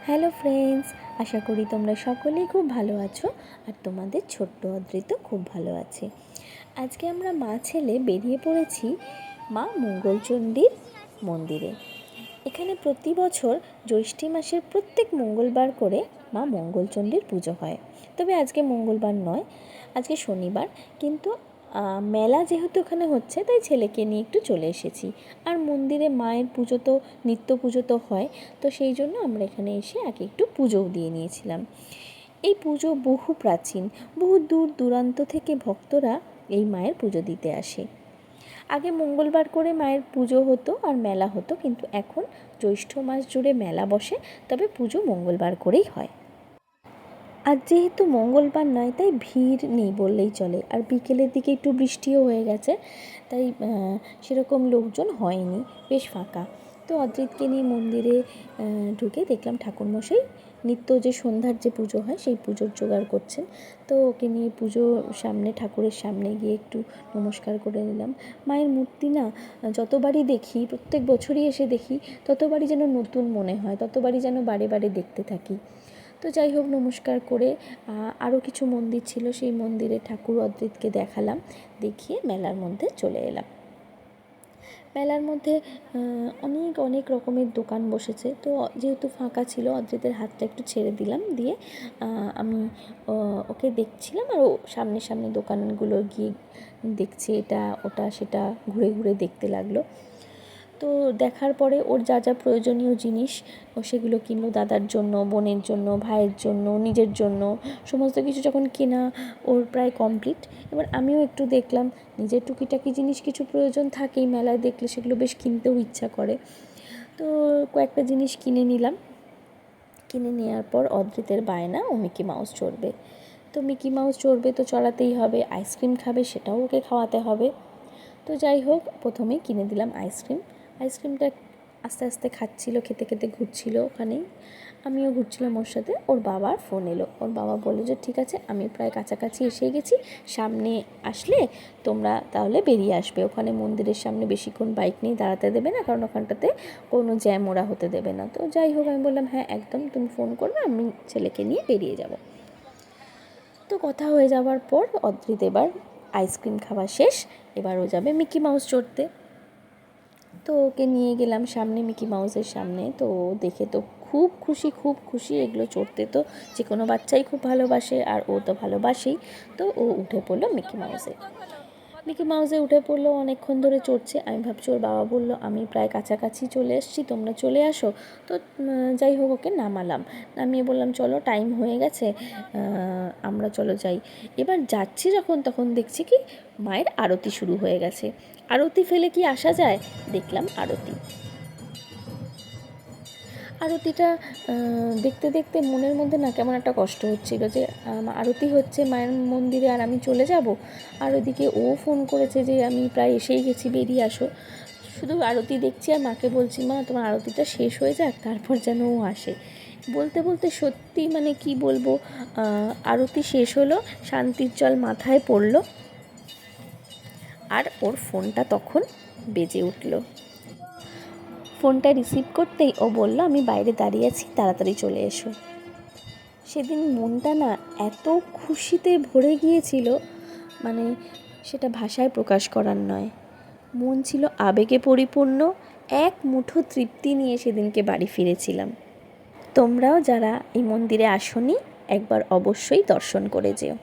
Hello friends, আশা করি তোমরা সকলেই খুব ভালো আছো আর তোমাদের ছোট্ট অদ্রিত খুব ভালো আছে। আজকে আমরা মা ছেলে বেরিয়ে পড়েছি মা মঙ্গলচণ্ডীর মন্দিরে। এখানে প্রতি বছর জ্যৈষ্ঠী মাসের প্রত্যেক মঙ্গলবার করে মা মঙ্গলচণ্ডীর পুজো হয়। তবে আজকে মঙ্গলবার নয়, আজকে শনিবার, কিন্তু মেলা যেহেতু এখানে হচ্ছে তাই ছেলেকে নিয়ে একটু চলে এসেছি। আর মন্দিরে মায়ের পুজো তো নিত্য পুজো তো হয়, তো সেই জন্য আমরা এখানে এসে আগে একটু পুজোও দিয়ে নিয়েছিলাম। এই পুজো বহু প্রাচীন, বহু দূর দূরান্ত থেকে ভক্তরা এই মায়ের পুজো দিতে আসে। আগে মঙ্গলবার করে মায়ের পুজো হতো আর মেলা হতো, কিন্তু এখন জ্যৈষ্ঠ মাস জুড়ে মেলা বসে, তবে পুজো মঙ্গলবার করেই হয়। আর যেহেতু মঙ্গলবার নয় তাই ভিড় নেই বললেই চলে। আর বিকেলের দিকে একটু বৃষ্টিও হয়ে গেছে, তাই সেরকম লোকজন হয়নি, বেশ ফাঁকা। তো অদ্রিতকে নিয়ে মন্দিরে ঢুকে দেখলাম ঠাকুরমশাই নিত্য যে সন্ধ্যার যে পুজো হয় সেই পুজোর জোগাড় করছেন। তো ওকে নিয়ে পুজোর সামনে, ঠাকুরের সামনে গিয়ে একটু নমস্কার করে নিলাম। মায়ের মূর্তি না যতবারই দেখি, প্রত্যেক বছরই এসে দেখি, ততবারই যেন নতুন মনে হয়, ততবারই যেন বারে বারে দেখতে থাকি। তো যাই হোক, নমস্কার করে আরও কিছু মন্দির ছিল, সেই মন্দিরে ঠাকুর অদ্রিতকে দেখালাম, দেখিয়ে মেলার মধ্যে চলে এলাম। মেলার মধ্যে অনেক অনেক রকমের দোকান বসেছে। তো যেহেতু ফাঁকা ছিল, অদ্রিতের হাতটা একটু ছেড়ে দিলাম, দিয়ে আমি ওকে দেখছিলাম আর ও সামনে সামনে দোকানগুলো গিয়ে দেখছে, এটা ওটা সেটা ঘুরে ঘুরে দেখতে লাগলো। তো দেখার পরে ওর যা যা প্রয়োজনীয় জিনিস ও সেগুলো কিনলো, দাদার জন্য, বোনের জন্য, ভাইয়ের জন্য, নিজের জন্য, সমস্ত কিছু যখন কেনা ওর প্রায় কমপ্লিট। এবার আমিও একটু দেখলাম, নিজের টুকিটাকি জিনিস কিছু প্রয়োজন থাকেই, মেলায় দেখলে সেগুলো বেশ কিনতেও ইচ্ছা করে। তো কয়েকটা জিনিস কিনে নিলাম। কিনে নেওয়ার পর অদ্রিতের বায়না, ও মিকি মাউস চড়বে। তো মিকি মাউস চড়বে তো চড়াতেই হবে, আইসক্রিম খাবে সেটাও ওকে খাওয়াতে হবে। তো যাই হোক, প্রথমেই কিনে দিলাম আইসক্রিমটা আস্তে আস্তে খাচ্ছিল, খেতে খেতে ঘুরছিল ওখানেই, আমিও ঘুরছিলাম ওর সাথে। ওর বাবার ফোন এলো, ওর বাবা বললো যে ঠিক আছে, আমি প্রায় কাছাকাছি এসে গেছি, সামনে আসলে তোমরা তাহলে বেরিয়ে আসবে। ওখানে মন্দিরের সামনে বেশিক্ষণ বাইক নিয়ে দাঁড়াতে দেবে না, কারণ ওখানটাতে কোনো জ্যাম ওরা হতে দেবে না। তো যাই হোক, আমি বললাম হ্যাঁ একদম, তুমি ফোন করবে, আমি ছেলেকে নিয়ে বেরিয়ে যাব। তো কথা হয়ে যাওয়ার পর অদ্রিত এবার আইসক্রিম খাওয়া শেষ, এবার ও যাবে মিকি মাউস চড়তে। তো ওকে নিয়ে গেলাম সামনে, মিকি মাউসের সামনে। তো দেখে তো খুব খুশি, খুব খুশি। এগুলো চড়তে তো যে কোনো বাচ্চাই খুব ভালোবাসে, আর ও তো ভালোবাসেই। তো ও উঠে পড়লো মিকি মাউসে উঠে পড়লো, অনেকক্ষণ ধরে চড়ছে। আমি ভাবছি, ওর বাবা বলল আমি প্রায় কাছাকাছি চলে এসেছি, তোমরা চলে আসো। তো যাই হোক, ওকে নামিয়ে বললাম চলো, টাইম হয়ে গেছে, আমরা চলো যাই। এবার যাচ্ছি যখন, তখন দেখছি কি মায়ের আরতি শুরু হয়ে গেছে। আরতি ফেলে কি আসা যায়? দেখলাম আরতিটা দেখতে দেখতে মনের মধ্যে না কেমন একটা কষ্ট হচ্ছিল, যে আরতি হচ্ছে মায়ের মন্দিরে আর আমি চলে যাব। আর ওদিকে ও ফোন করেছে যে আমি প্রায় এসেই গেছি, বেরিয়ে আসো। শুধু আরতি দেখছি আর মাকে বলছি, মা তোমার আরতিটা শেষ হয়ে যাক, তারপর যেন ও আসে। বলতে বলতে সত্যি মানে কি বলবো, আরতি শেষ হলো, শান্তির জল মাথায় পড়লো, আর ওর ফোনটা তখন বেজে উঠল। ফোনটা রিসিভ করতেই ও বলল আমি বাইরে দাঁড়িয়ে আছি, তাড়াতাড়ি চলে এসো। সেদিন মনটা না এত খুশিতে ভরে গিয়েছিল, মানে সেটা ভাষায় প্রকাশ করার নয়। মন ছিল আবেগে পরিপূর্ণ, এক মুঠো তৃপ্তি নিয়ে সেদিনকে বাড়ি ফিরেছিলাম। তোমরাও যারা এই মন্দিরে আসোনি, একবার অবশ্যই দর্শন করে যেও।